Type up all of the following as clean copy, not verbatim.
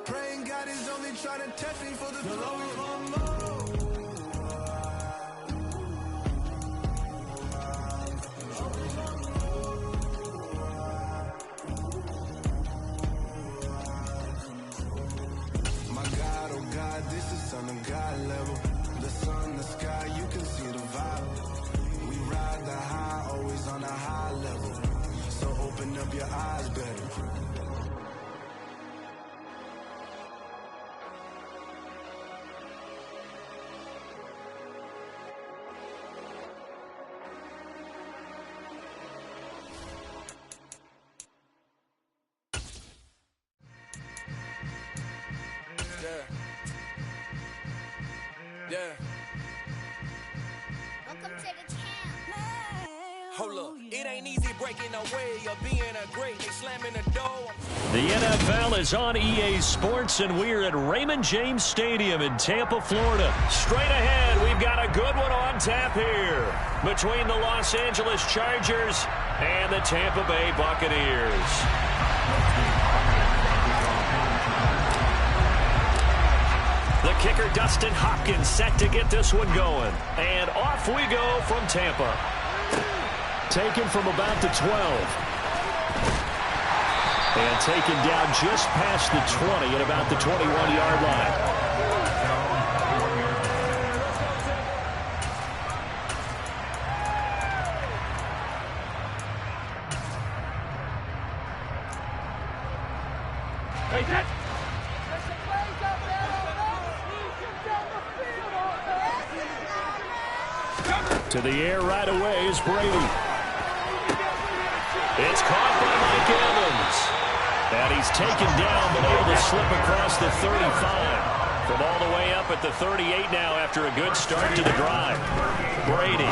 Praying God is only trying to test me for the glory. My God, oh God, this is Son of God level. The sun, the sky, you can see the vibe. We ride the high, always on a high level. So open up your eyes better. Yeah. Welcome to the camp. Hold up. It ain't easy breaking away or being a great. They slamming the door. The NFL is on EA Sports, and we're at Raymond James Stadium in Tampa, Florida. Straight ahead, we've got a good one on tap here between the Los Angeles Chargers and the Tampa Bay Buccaneers. The kicker, Dustin Hopkins, set to get this one going. And off we go from Tampa. Taken from about the 12. And taken down just past the 20 at about the 21-yard line. To the air right away is Brady. It's caught by Mike Evans. And he's taken down, but able to slip across the 35. From all the way up at the 38 now after a good start to the drive. Brady.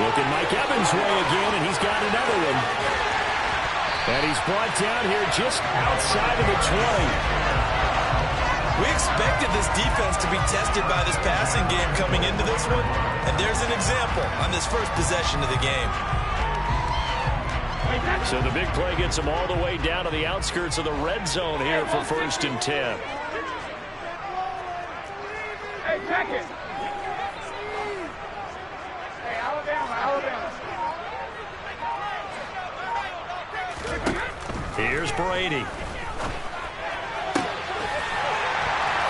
Looking Mike Evans' way again, and he's got another one. And he's brought down here just outside of the 20. We expected this defense to be tested by this passing game coming into this one, and there's an example on this first possession of the game. So the big play gets them all the way down to the outskirts of the red zone here for 1st and 10. Hey, check it. Hey, Alabama. Here's Brady.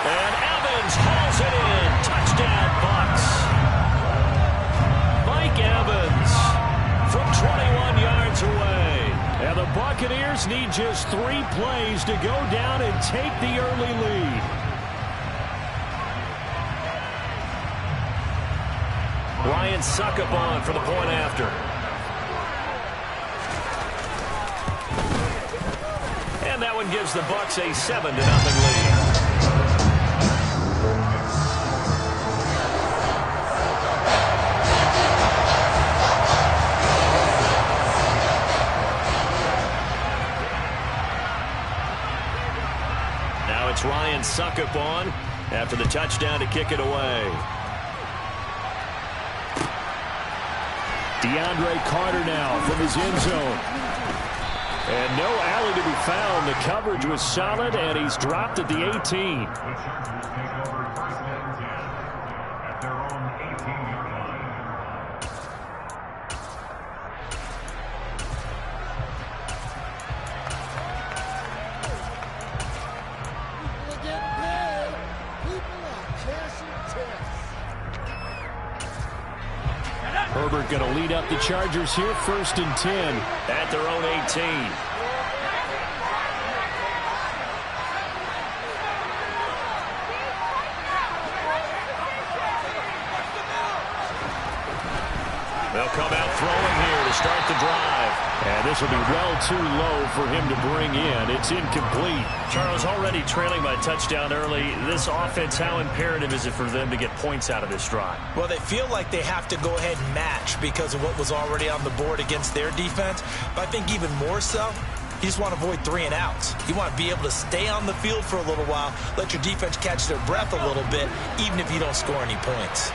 And Evans hauls it in. Touchdown, Bucs. Mike Evans from 21 yards away. And the Buccaneers need just 3 plays to go down and take the early lead. Ryan Suckup on for the point after. And that one gives the Bucs a 7-0 lead. It's Ryan Suckup on after the touchdown to kick it away. DeAndre Carter now from his end zone. And no alley to be found. The coverage was solid, and he's dropped at the 18. Herbert going to lead up the Chargers here, 1st and 10 at their own 18. They'll come out throwing here to start the drive. And this will be well too low for him to bring in. It's incomplete. Charles, already trailing by a touchdown early. This offense, how imperative is it for them to get points out of this drive? Well, they feel like they have to go ahead and match because of what was already on the board against their defense. But I think even more so, you just want to avoid 3 and outs. You want to be able to stay on the field for a little while, let your defense catch their breath a little bit, even if you don't score any points.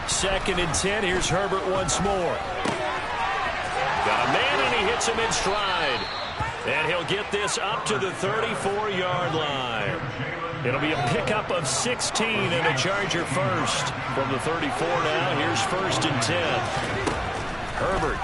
2nd and 10. Here's Herbert once more. Got a man, and he hits him in stride. And he'll get this up to the 34-yard line. It'll be a pickup of 16 and a Charger first. From the 34 now, here's 1st and 10. Herbert.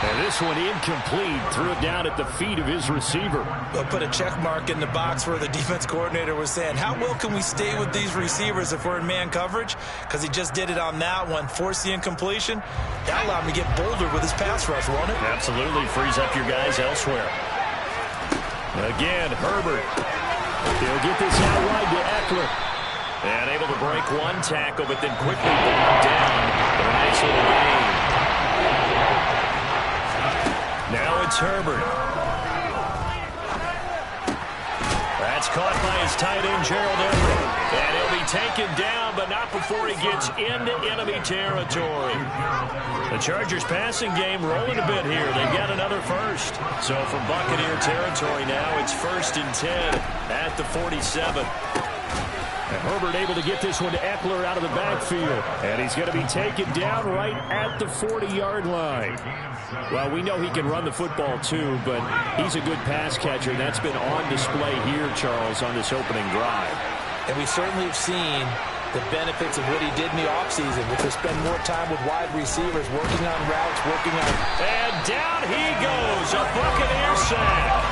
And this one incomplete. Threw it down at the feet of his receiver. We'll put a check mark in the box where the defense coordinator was saying, how well can we stay with these receivers if we're in man coverage? Because he just did it on that one. Forced the incompletion. That allowed him to get bolder with his pass rush, won't it? Absolutely. Frees up your guys elsewhere. Again, Herbert. He'll get this out wide to Eckler. And able to break one tackle, but then quickly brought down for a nice little gain. Now it's Herbert. That's caught by his tight end, Gerald Everett. And he'll be taken down, but not before he gets into enemy territory. The Chargers passing game rolling a bit here. They've got another first. So from Buccaneer territory now, it's 1st and 10 at the 47. And Herbert able to get this one to Eckler out of the backfield. And he's going to be taken down right at the 40-yard line. Well, we know he can run the football too, but he's a good pass catcher. That's been on display here, Charles, on this opening drive. And we certainly have seen the benefits of what he did in the offseason, which was spend more time with wide receivers, working on routes, working on... And down he goes, a Buccaneer sack.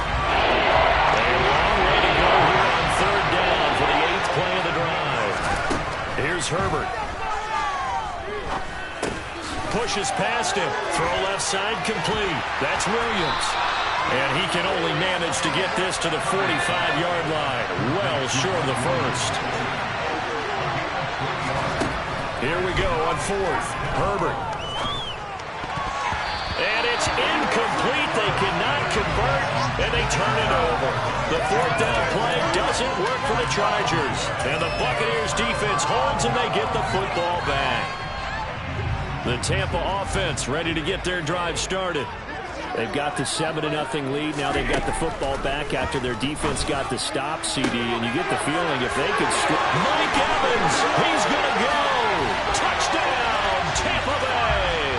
A long way to go here on 3rd down for the 8th play of the drive. Here's Herbert. Pushes past him. Throw left side complete. That's Williams. And he can only manage to get this to the 45-yard line. Well short of the first. Here we go on 4th. Herbert. And it's incomplete. They cannot convert, and they turn it over. The 4th down play doesn't work for the Chargers. And the Buccaneers defense holds, and they get the football back. The Tampa offense ready to get their drive started. They've got the 7-0 lead. Now they've got the football back after their defense got the stop, CD. And you get the feeling if they could... Mike Evans, he's going to go. Touchdown, Tampa Bay.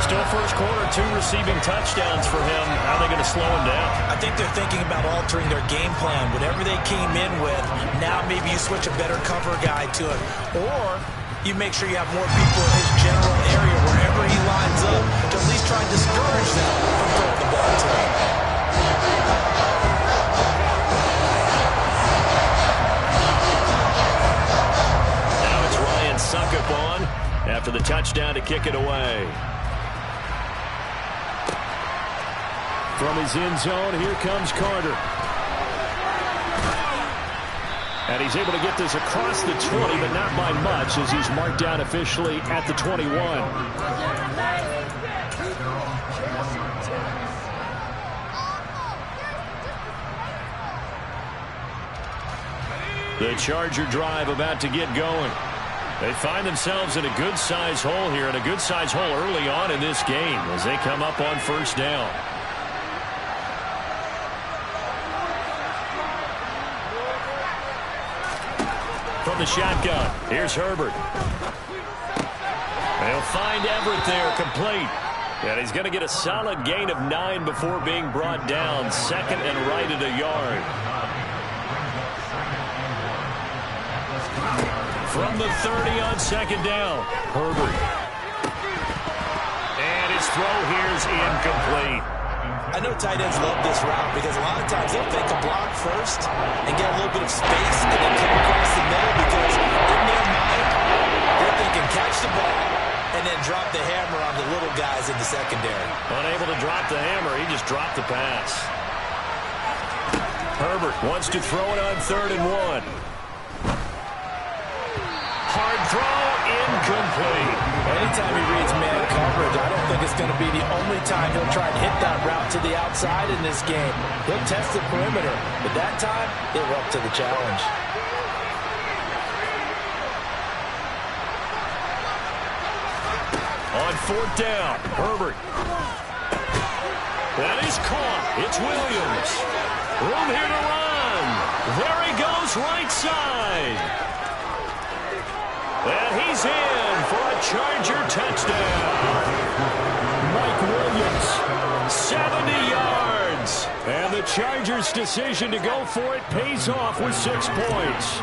Still first quarter, 2 receiving touchdowns for him. How are they going to slow him down? I think they're thinking about altering their game plan. Whatever they came in with, now maybe you switch a better cover guy to it. Or... you make sure you have more people in his general area wherever he lines up to at least try and discourage them from throwing the ball to him. Now it's Ryan Succop after the touchdown to kick it away. From his end zone, here comes Carter. And he's able to get this across the 20, but not by much, as he's marked down officially at the 21. The Charger drive about to get going. They find themselves in a good-sized hole here, and a good-sized hole early on in this game as they come up on 1st down. From the shotgun, here's Herbert. They'll find Everett there, complete. And he's going to get a solid gain of 9 before being brought down. 2nd and right at a yard. From the 30 on 2nd down, Herbert. And his throw here is incomplete. I know tight ends love this route because a lot of times they'll take a block first and get a little bit of space and then come across the middle because in their mind, they're thinking catch the ball and then drop the hammer on the little guys in the secondary. Unable to drop the hammer, he just dropped the pass. Herbert wants to throw it on 3rd and 1. Hard throw, incomplete. Anytime he reads man coverage, I don't think it's going to be the only time he'll try and hit that route to the outside in this game. He'll test the perimeter, but that time, he'll up to the challenge. On 4th down, Herbert. That is caught. It's Williams. Room here to run. There he goes, right side. And he's in for a Charger touchdown. Mike Williams Chargers' decision to go for it pays off with 6 points.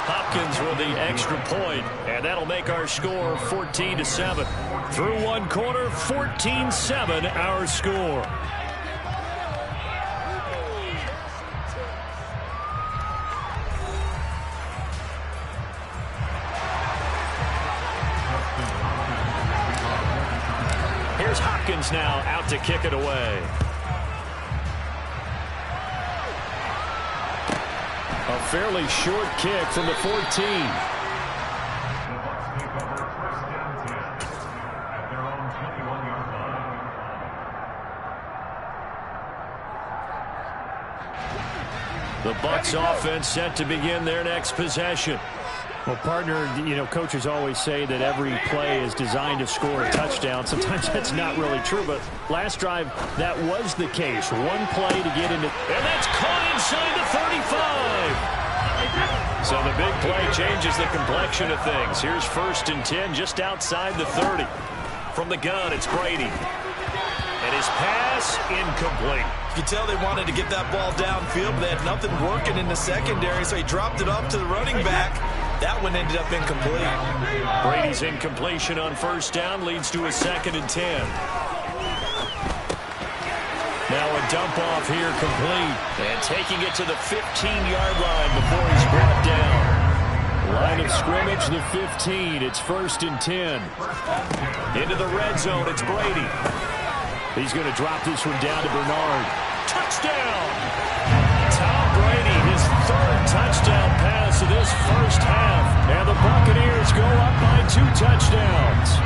Hopkins with the extra point, and that'll make our score 14-7. Through one quarter, 14-7 our score. Here's Hopkins now out to kick it away. A fairly short kick from the 14. The Bucs offense set to begin their next possession. Well, partner, coaches always say that every play is designed to score a touchdown. Sometimes that's not really true, but last drive, that was the case. One play to get into... And that's caught inside the 35. So the big play changes the complexion of things. Here's 1st and 10 just outside the 30. From the gun, it's Brady. And his pass incomplete. You can tell they wanted to get that ball downfield, but they had nothing working in the secondary, so he dropped it off to the running back. That one ended up incomplete. Brady's incompletion on 1st down leads to a 2nd and 10. Now a dump off here complete. And taking it to the 15-yard line before he's brought down. Line of scrimmage, the 15. It's 1st and 10. Into the red zone, it's Brady. He's going to drop this one down to Bernard. Touchdown! Tom Brady, his 3rd touchdown pass of this first half. And the Buccaneers go up by 2 touchdowns.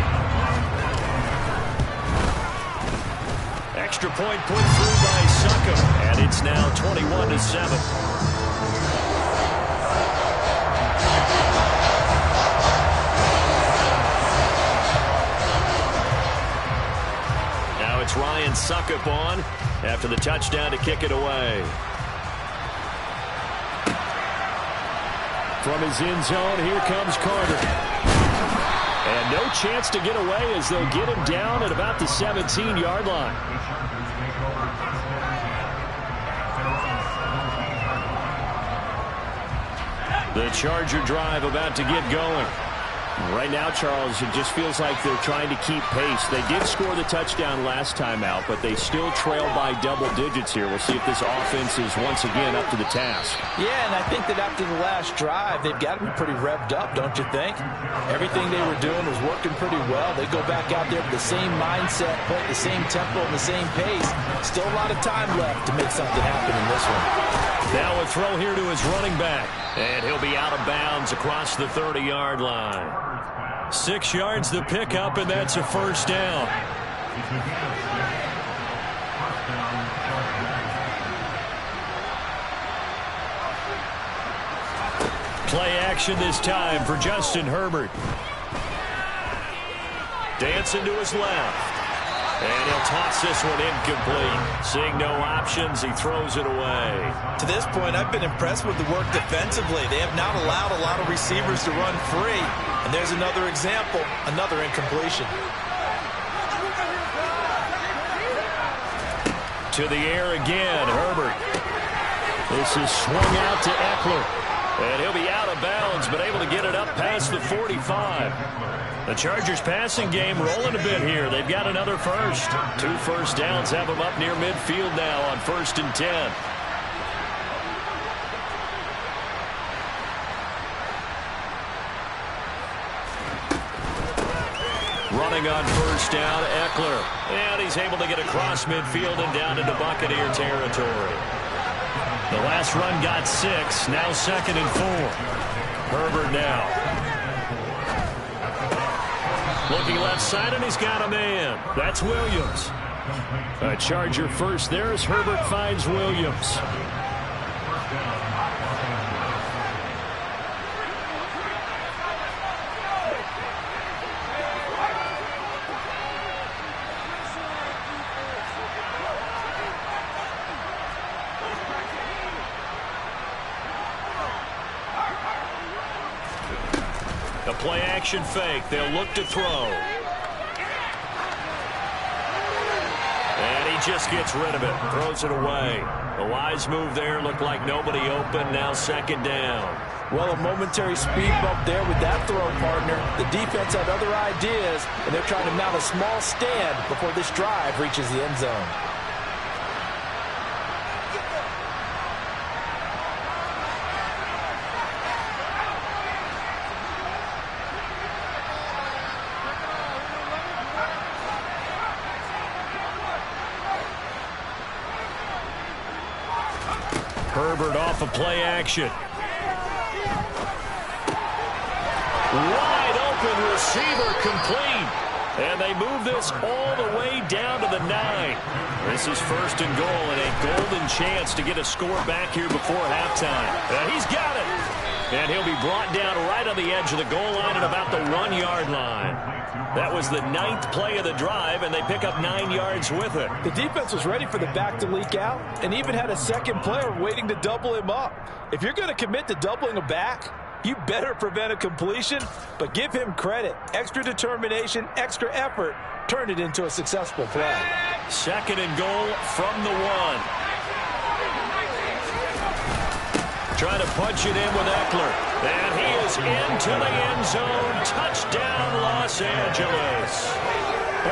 Extra point put through by Succop. And it's now 21-7. It's Ryan Succop on after the touchdown to kick it away. From his end zone, here comes Carter. And no chance to get away as they'll get him down at about the 17-yard line. The Charger drive about to get going. Right now, Charles, it just feels like they're trying to keep pace. They did score the touchdown last time out, but they still trail by double digits here. We'll see if this offense is once again up to the task. Yeah, and I think that after the last drive, they've got to be pretty revved up, don't you think? Everything they were doing was working pretty well. They go back out there with the same mindset, put the same tempo and the same pace. Still a lot of time left to make something happen in this one. Now a throw here to his running back. And he'll be out of bounds across the 30-yard line. 6 yards the pickup, and that's a 1st down. Play action this time for Justin Herbert. Dancing to his left. And he'll toss this one incomplete. Seeing no options, he throws it away. To this point, I've been impressed with the work defensively. They have not allowed a lot of receivers to run free. And there's another example, another incompletion. To the air again, Herbert. This is swung out to Eckler. And he'll be out of bounds, but able to get it up past the 45. The Chargers passing game rolling a bit here. They've got another 1st. 2 1st downs have them up near midfield now on 1st and 10. Running on 1st down, Eckler. And he's able to get across midfield and down into Buccaneer territory. The last run got 6. Now 2nd and 4. Herbert now. Looking left side, and he's got a man. That's Williams. A Charger 1st there as Herbert finds Williams. A play-action fake. They'll look to throw. just gets rid of it, throws it away. A wise move there. Looked like nobody open. Now second down. Well, a momentary speed bump there with that throw, partner. The defense had other ideas, and they're trying to mount a small stand before this drive reaches the end zone. Herbert off of play action. Wide open receiver complete. And they move this all the way down to the 9. This is first and goal and a golden chance to get a score back here before halftime. He's got it. And he'll be brought down right on the edge of the goal line at about the 1-yard line. That was the 9th play of the drive, and they pick up 9 yards with it. The defense was ready for the back to leak out and even had a second player waiting to double him up. If you're going to commit to doubling a back, you better prevent a completion, but give him credit. Extra determination, extra effort, turned it into a successful play. Second and goal from the 1. Trying to punch it in with Eckler. And he is into the end zone. Touchdown, Los Angeles.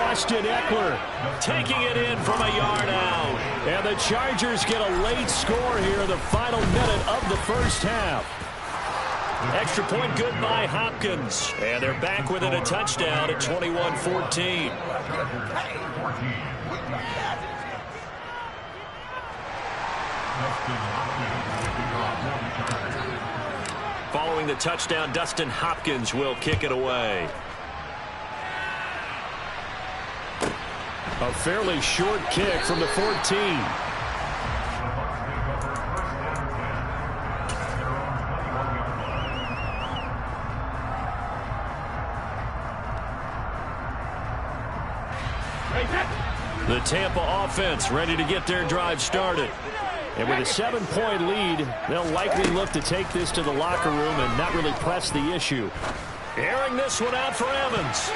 Austin Eckler taking it in from a yard out. And the Chargers get a late score here in the final minute of the first half. Extra point good by Hopkins. And they're back within a touchdown at 21-14. Following the touchdown, Dustin Hopkins will kick it away. A fairly short kick from the 14. The Tampa offense ready to get their drive started. And with a 7-point lead, they'll likely look to take this to the locker room and not really press the issue. Airing this one out for Evans.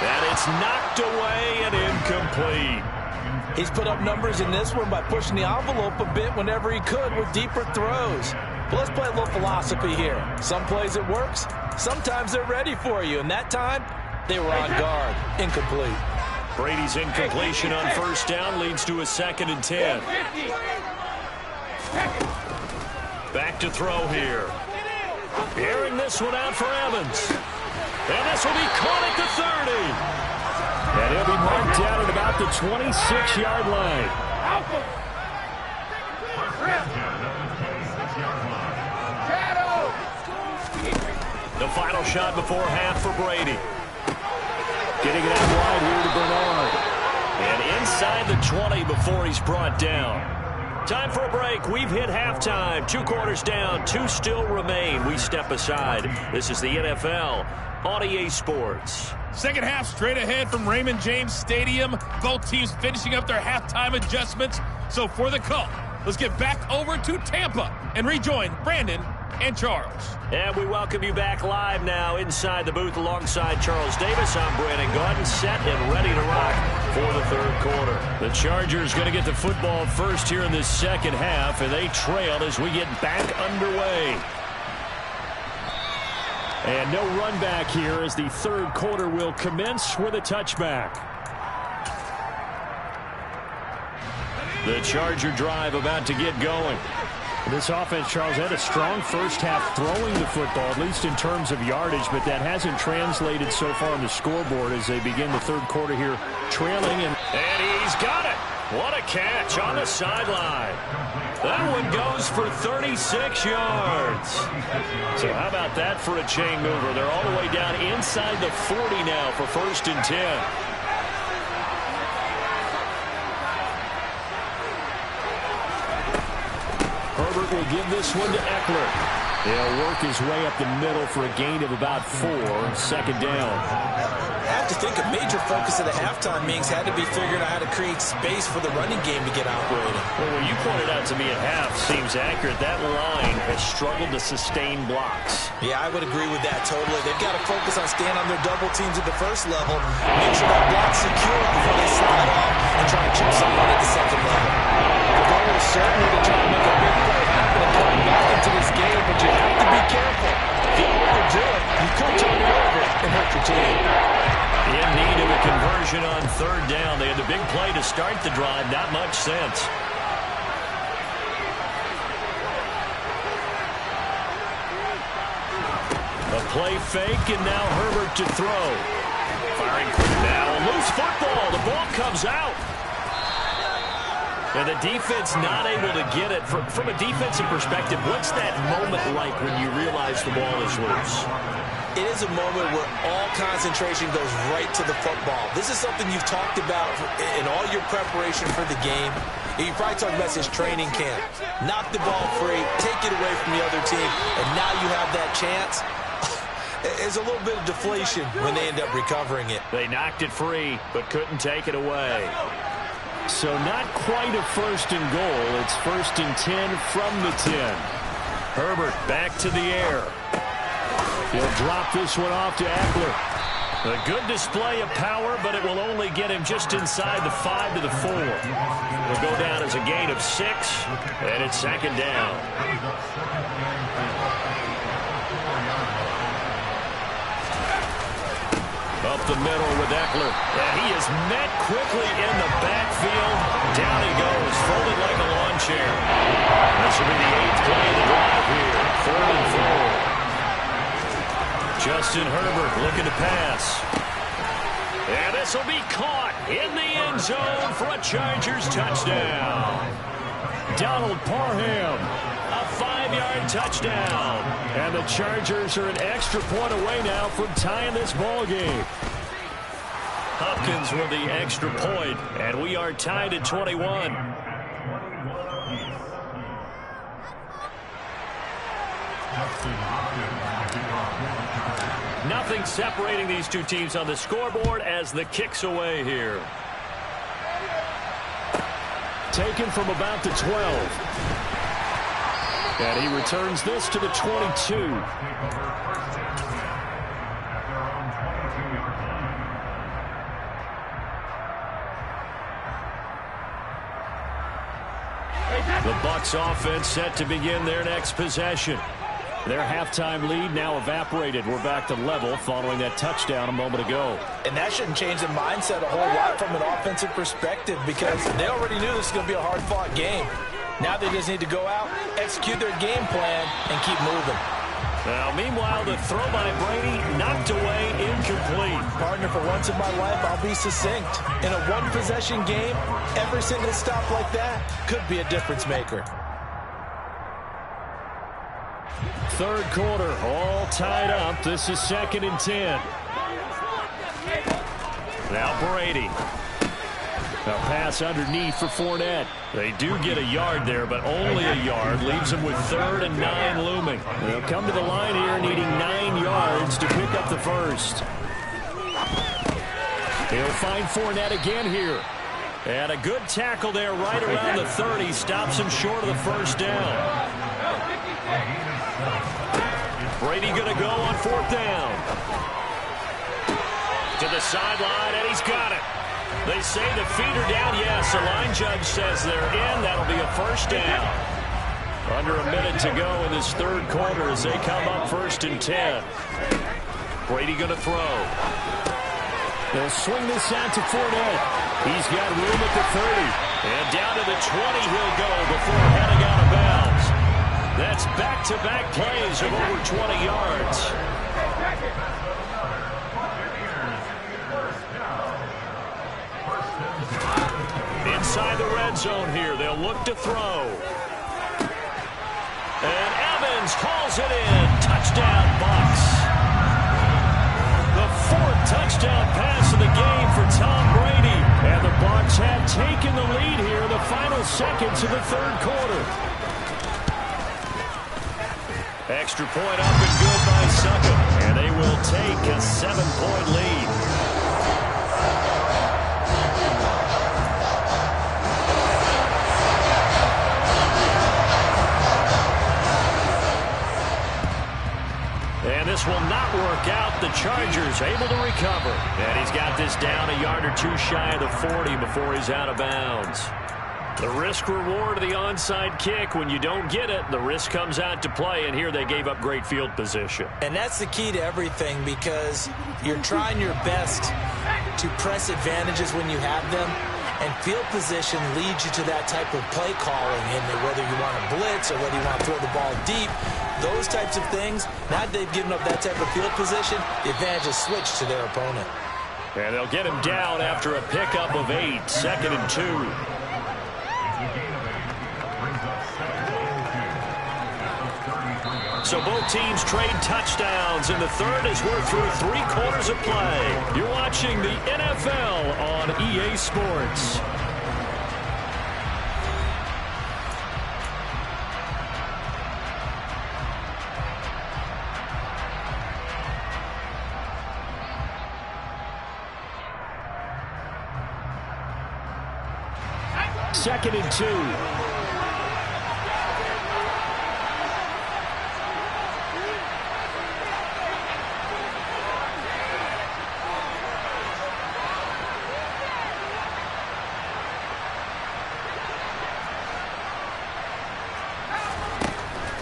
And it's knocked away and incomplete. He's put up numbers in this one by pushing the envelope a bit whenever he could with deeper throws. But let's play a little philosophy here. Some plays it works, sometimes they're ready for you. And that time, they were on guard. Incomplete. Brady's incompletion on first down leads to a 2nd and 10. Back to throw here. Airing this one out for Evans. And this will be caught at the 30. And he'll be marked down at about the 26-yard line. The final shot before half for Brady. Getting it out wide here to Bernard. And inside the 20 before he's brought down. Time for a break. We've hit halftime. 2 quarters down. 2 still remain. We step aside. This is the NFL on EA Sports. Second half straight ahead from Raymond James Stadium. Both teams finishing up their halftime adjustments. So for the call, let's get back over to Tampa and rejoin Brandon and Charles. And we welcome you back live now inside the booth alongside Charles Davis. I'm Brandon Gaudin, set and ready to rock for the third quarter. The Chargers going to get the football first here in this second half, and they trail as we get back underway. And no run back here as the third quarter will commence with a touchback. The Charger drive about to get going. This offense, Charles, had a strong first half throwing the football, at least in terms of yardage, but that hasn't translated so far on the scoreboard as they begin the third quarter here trailing. And he's got it. What a catch on the sideline. That one goes for 36 yards. So how about that for a chain mover? They're all the way down inside the 40 now for 1st and 10. Herbert will give this one to Eckler. He'll work his way up the middle for a gain of about 4. 2nd down. I have to think a major focus of the halftime meetings had to be figuring out how to create space for the running game to get operating. Well, what you pointed out to me at half seems accurate. That line has struggled to sustain blocks. Yeah, I would agree with that totally. They've got to focus on staying on their double teams at the first level, make sure that block's secure before they slide off and try to chip someone at the second level. The goal is certainly to try to make a big play happen and come back into this game, but you have to be careful. If you overdo it, you could turn it over and hurt your team. In need of a conversion on third down. They had the big play to start the drive. Not much sense. A play fake, and now Herbert to throw. Firing quick now. A loose football. The ball comes out. And the defense not able to get it. From a defensive perspective, what's that moment like when you realize the ball is loose? It is a moment where all concentration goes right to the football. This is something you've talked about in all your preparation for the game. You probably talked about since training camp. Knock the ball free, take it away from the other team, and now you have that chance. There's a little bit of deflation when they end up recovering it. They knocked it free, but couldn't take it away. So not quite a first and goal. It's 1st and 10 from the 10. Herbert back to the air. He'll drop this one off to Eckler. A good display of power, but it will only get him just inside the 5 to the 4. It'll go down as a gain of 6, and it's 2nd down. Up the middle with Eckler. And he is met quickly in the backfield. Down he goes, folded like a lawn chair. This will be the 8th play of the drive here. 4th and 4. Justin Herbert looking to pass. And this will be caught in the end zone for a Chargers touchdown. Donald Parham, a 5-yard touchdown. And the Chargers are an extra point away now from tying this ball game. Hopkins with the extra point, and we are tied at 21. Nothing separating these two teams on the scoreboard as the kick's away here. Taken from about the 12. And he returns this to the 22. The Bucs offense set to begin their next possession. Their halftime lead now evaporated. We're back to level following that touchdown a moment ago. And that shouldn't change the mindset a whole lot from an offensive perspective because they already knew this was going to be a hard-fought game. Now they just need to go out, execute their game plan, and keep moving. Now, meanwhile, the throw by Brady knocked away, incomplete. Partner, for once in my life, I'll be succinct. In a one-possession game, every single stop like that could be a difference maker. Third quarter, all tied up. This is 2nd and 10. Now Brady. A pass underneath for Fournette. They do get a yard there, but only a yard. Leaves them with 3rd and 9 looming. They'll come to the line here needing 9 yards to pick up the first. He'll find Fournette again here. And a good tackle there right around the 30. Stops him short of the first down. Brady going to go on 4th down. To the sideline, and he's got it. They say the feet are down. Yes, the line judge says they're in. That'll be a first down. Under a minute to go in this third quarter as they come up 1st and 10. Brady going to throw. They'll swing this out to Fournette. He's got room at the 30. And down to the 20 he'll go before heading out of bounds. That's back-to-back plays of over 20 yards. Inside the red zone here, they'll look to throw. And Evans hauls it in. Touchdown, Bucs. The 4th touchdown pass of the game for Tom Brady. And the Bucs have taken the lead here in the final seconds of the third quarter. Extra point up and good by Suckup. And they will take a 7-point lead. the Chargers able to recover. And he's got this down a yard or two shy of the 40 before he's out of bounds. The risk-reward of the onside kick, when you don't get it, the risk comes out to play, and here they gave up great field position. And that's the key to everything, because you're trying your best to press advantages when you have them, and field position leads you to that type of play calling, and whether you want to blitz or whether you want to throw the ball deep, those types of things. Now that they've given up that type of field position, the advantage is switched to their opponent. And they'll get him down after a pickup of 8, 2nd and 2. So both teams trade touchdowns, and the third as we're through 3 quarters of play. You're watching the NFL on EA Sports. Second and 2.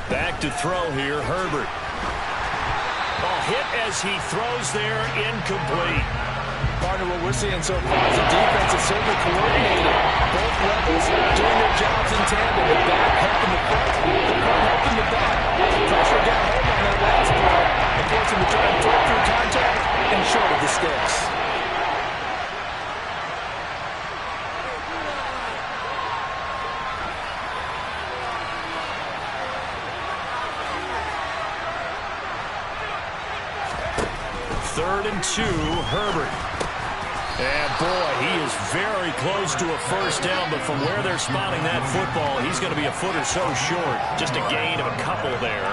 Back to throw here, Herbert. Ball hit as he throws there, incomplete. Partner, what we're seeing so far is the defense is certainly coordinated. Both levels doing their jobs in tandem. The back helping the front, the front helping the back. Pressure got home on that last play and forced him to try and throw through contact and short of the sticks. Third and 2, Herbert. And boy, he is very close to a first down, but from where they're spotting that football, he's going to be a foot or so short. Just a gain of a couple there.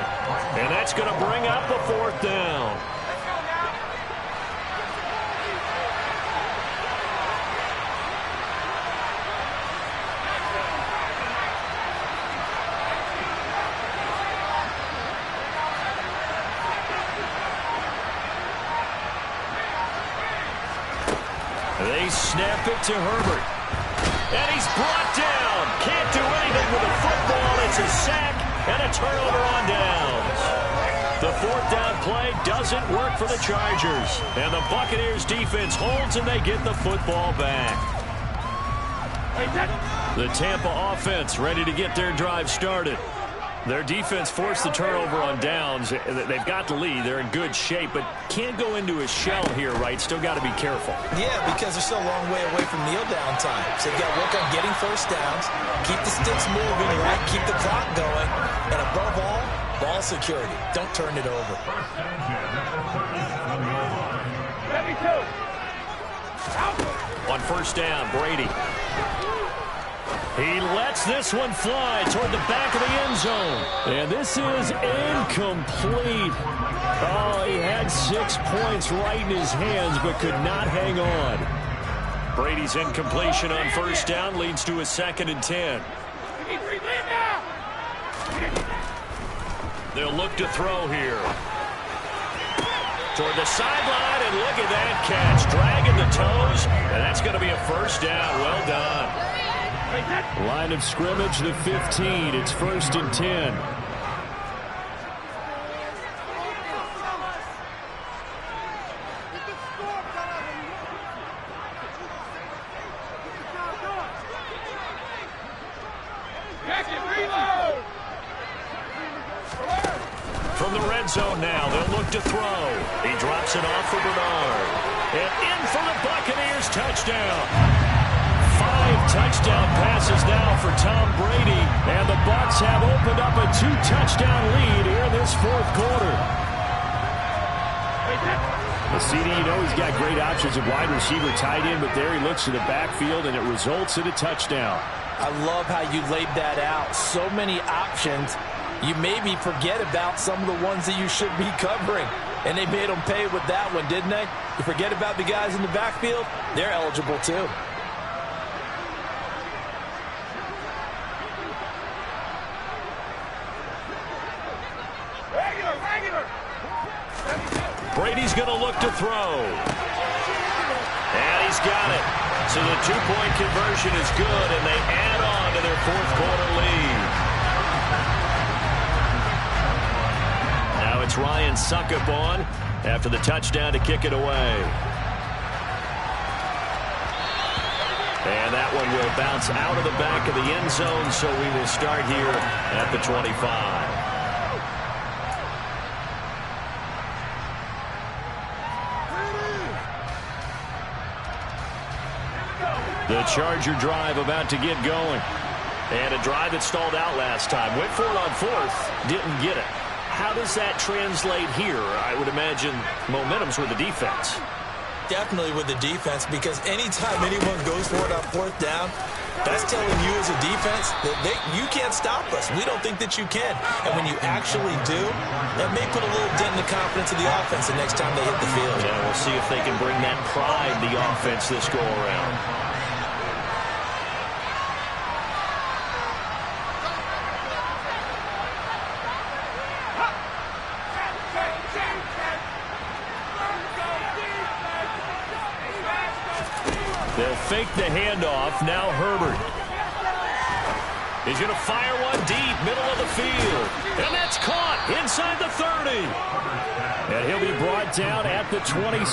And that's going to bring up a 4th down. They snap it to Herbert. And he's brought down. Can't do anything with the football. It's a sack and a turnover on downs. The 4th down play doesn't work for the Chargers. And the Buccaneers defense holds and they get the football back. The Tampa offense ready to get their drive started. Their defense forced the turnover on downs. They've got the lead. They're in good shape, but can't go into a shell here, right? Still got to be careful. Yeah, because they're still a long way away from kneel down time. So they've got to work on getting first downs, keep the sticks moving, right? Keep the clock going, and above all, ball security. Don't turn it over. On first down, Brady. He lets this one fly toward the back of the end zone. And this is incomplete. Oh, he had 6 points right in his hands, but could not hang on. Brady's incompletion on first down leads to a 2nd and 10. They'll look to throw here. Toward the sideline, and look at that catch. Dragging the toes, and that's going to be a first down. Well done. Line of scrimmage, the 15. It's 1st and 10. From the red zone now, they'll look to throw. He drops it off for Bernard. And in for the Buccaneers, touchdown. 5 touchdown passes now for Tom Brady, and the Bucs have opened up a 2-touchdown lead here in this 4th quarter. The CD, you know he's got great options at wide receiver, tight end, but there he looks to the backfield, and it results in a touchdown. I love how you laid that out. So many options. You maybe forget about some of the ones that you should be covering. And they made them pay with that one, didn't they? You forget about the guys in the backfield, they're eligible too. Brady's going to look to throw. And he's got it. So the two-point conversion is good, and they add on to their fourth-quarter lead. Now it's Ryan Suckup on after the touchdown to kick it away. And that one will bounce out of the back of the end zone, so we will start here at the 25. The Charger drive about to get going. And a drive that stalled out last time. Went for it on fourth, didn't get it. How does that translate here? I would imagine momentum's with the defense. Definitely with the defense, because anytime anyone goes for it on fourth down, that's telling you as a defense that you can't stop us. We don't think that you can. And when you actually do, that may put a little dent in the confidence of the offense the next time they hit the field. Yeah, we'll see if they can bring that pride to the offense this go-around. They'll fake the handoff. Now Herbert. He's going to fire one deep, middle of the field. And that's caught inside the 30. And he'll be brought down at the 27.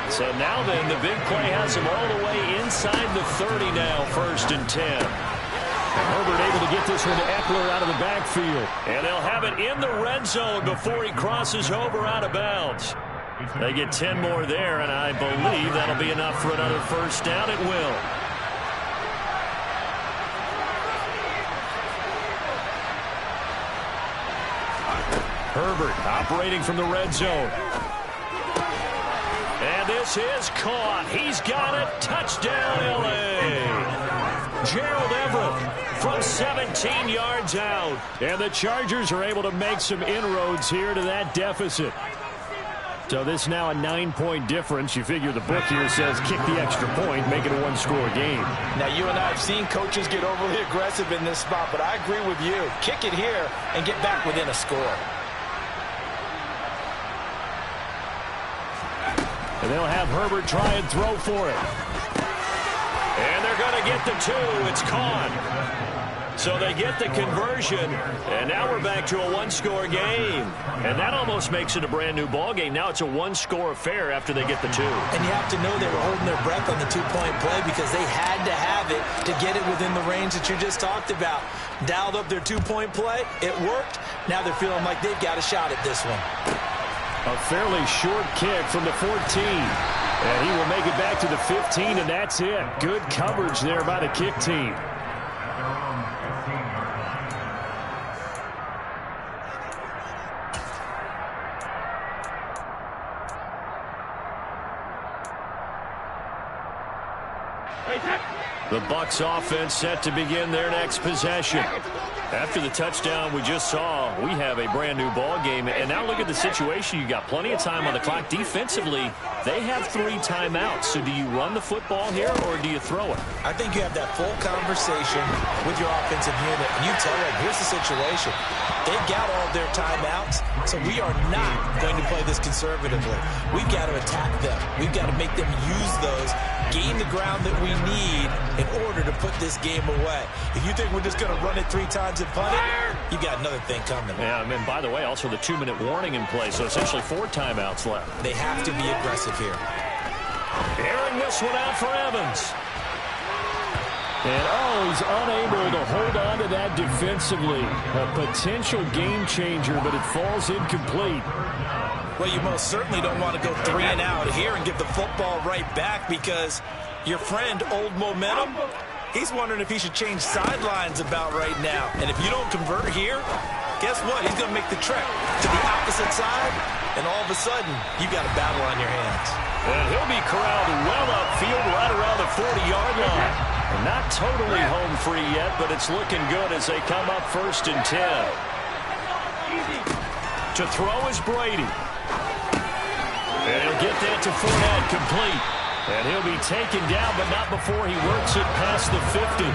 So now then, the big play has him all the way inside the 30 now, 1st and 10. Herbert able to get this one to Eckler out of the backfield. And they'll have it in the red zone before he crosses over out of bounds. They get 10 more there, and I believe that'll be enough for another first down. It will. Herbert operating from the red zone. And this is caught. He's got it. Touchdown, L.A. Gerald Everett from 17 yards out. And the Chargers are able to make some inroads here to that deficit. So this now a 9-point difference. You figure the book here says kick the extra point, make it a one-score game. Now, you and I have seen coaches get overly aggressive in this spot, but I agree with you. Kick it here and get back within a score. And they'll have Herbert try and throw for it. And they're going to get the 2. It's caught. So they get the conversion, and now we're back to a one-score game. And that almost makes it a brand-new ball game. Now it's a one-score affair after they get the 2. And you have to know they were holding their breath on the two-point play because they had to have it to get it within the range that you just talked about. Dialed up their two-point play. It worked. Now they're feeling like they've got a shot at this one. A fairly short kick from the 14. And he will make it back to the 15, and that's it. Good coverage there by the kick team. The Bucs offense set to begin their next possession. After the touchdown we just saw, we have a brand-new ball game. And now look at the situation. You got plenty of time on the clock. Defensively, they have 3 timeouts. So do you run the football here or do you throw it? I think you have that full conversation with your offensive unit. And you tell them, here's the situation. They've got all their timeouts, so we are not going to play this conservatively. We've got to attack them. We've got to make them use those, gain the ground that we need in order to put this game away. If you think we're just going to run it 3 times and punt it, you got another thing coming. Yeah, and by the way, also the 2-minute warning in play, so essentially 4 timeouts left. They have to be aggressive here. Airing this one out for Evans. And, he's unable to hold on to that defensively. A potential game changer, but it falls incomplete. Well, you most certainly don't want to go 3 and out here and give the football right back because your friend, Old Momentum, he's wondering if he should change sidelines about right now. And if you don't convert here, guess what? He's going to make the trek to the opposite side, and all of a sudden, you got a battle on your hands. And he'll be corralled well upfield right around the 40-yard line. Not totally home free yet, but it's looking good as they come up 1st and 10. To throw is Brady. And he'll get that to Fournette complete. And he'll be taken down, but not before he works it past the 50.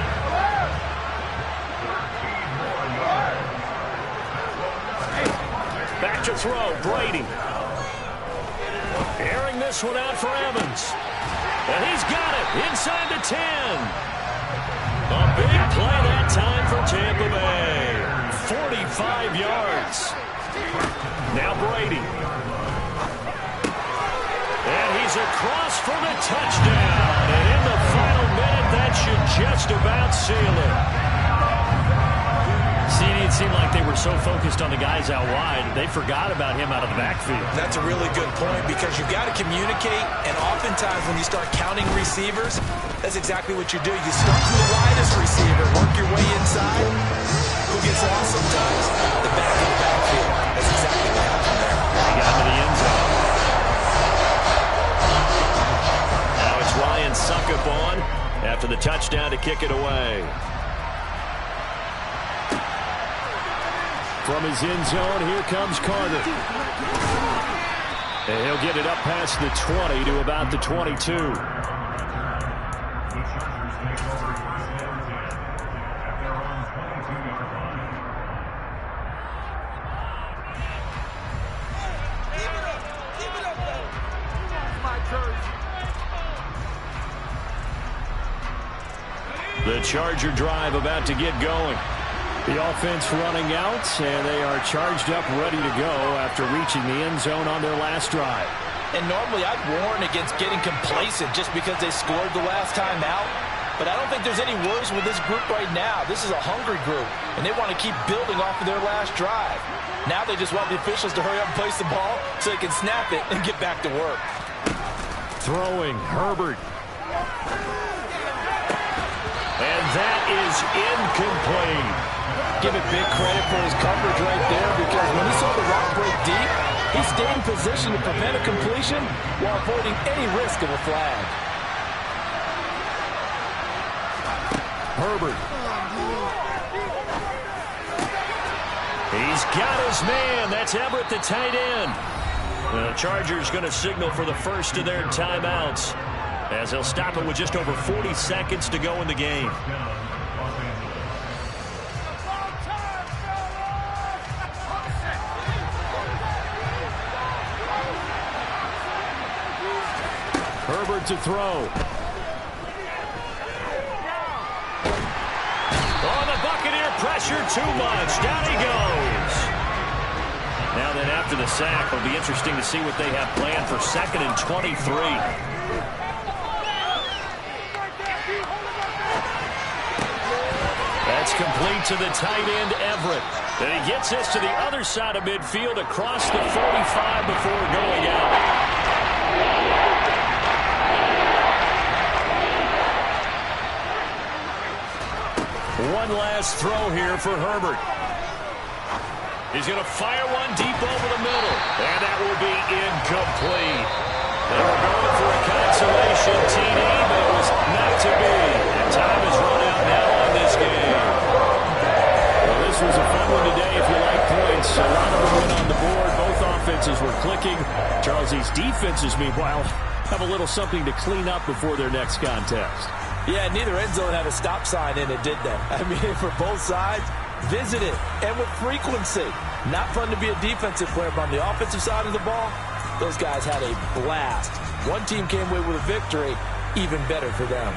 Back to throw, Brady. this one out for Evans. And he's got it inside the 10. A big play that time for Tampa Bay. 45 yards. Now Brady. And he's across for the touchdown. And in the final minute, that should just about seal it. CD, it seemed like they were so focused on the guys out wide, they forgot about him out of the backfield. That's a really good point because you've got to communicate, and oftentimes when you start counting receivers, that's exactly what you do. You start from the widest receiver, work your way inside. Who gets lost sometimes? The back of the backfield. That's exactly what happened there. He got into the end zone. Now it's Ryan Suckup on after the touchdown to kick it away. From his end zone, here comes Carter. And he'll get it up past the 20 to about the 22. The Charger drive about to get going. The offense running out, and they are charged up, ready to go after reaching the end zone on their last drive. And normally I'd warn against getting complacent just because they scored the last time out. But I don't think there's any worries with this group right now. This is a hungry group, and they want to keep building off of their last drive. Now they just want the officials to hurry up and place the ball so they can snap it and get back to work. Throwing, Herbert. And that is incomplete. Give it big credit for his coverage right there because when he saw the route break deep, he stayed in position to prevent a completion while avoiding any risk of a flag. Herbert. He's got his man. That's Everett, the tight end. The Chargers going to signal for the first of their timeouts as they'll stop it with just over 40 seconds to go in the game. Herbert to throw. Oh, the Buccaneer pressure too much. Down he goes. Now then, after the sack, it'll be interesting to see what they have planned for 2nd and 23. That's complete to the tight end, Everett. And he gets this to the other side of midfield across the 45 before going out. One last throw here for Herbert. He's going to fire one deep over the middle. And that will be incomplete. They were going for a consolation TD, but it was not to be. And time is run out now on this game. Well, this was a fun one today if you like points. A lot of them went on the board. Both offenses were clicking. Charles, these defenses, meanwhile, have a little something to clean up before their next contest. Yeah, neither end zone had a stop sign in it, did they? I mean, for both sides, visit it, and with frequency. Not fun to be a defensive player, but on the offensive side of the ball, those guys had a blast. One team came away with a victory, even better for them.